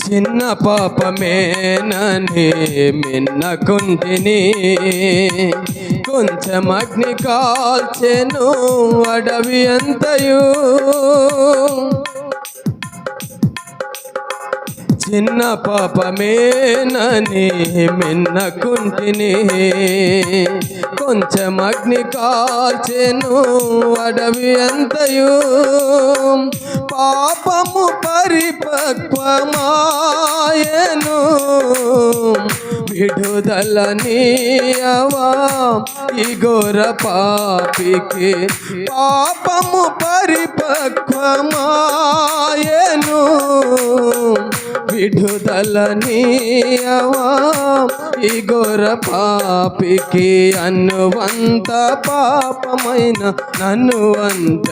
చిన్న పాపమేనని మిన్నకుంటిని, కొంచెం అగ్ని కాల్చెను అడవి అంతయు. చిన్న పాపమేనని మిన్నకుంటిని, కొంచెం అగ్ని కాల్చెను అడవి అంతయు. పాపము పరిపక్వమాయెను, విడుదలనీయవా ఈ ఘోర పాపికి. పాపము పరిపక్వమాయెను, విడుదలనీయవా ఈ ఘోర పాపికి. అన్నువంత పాపమైన నన్ను అంత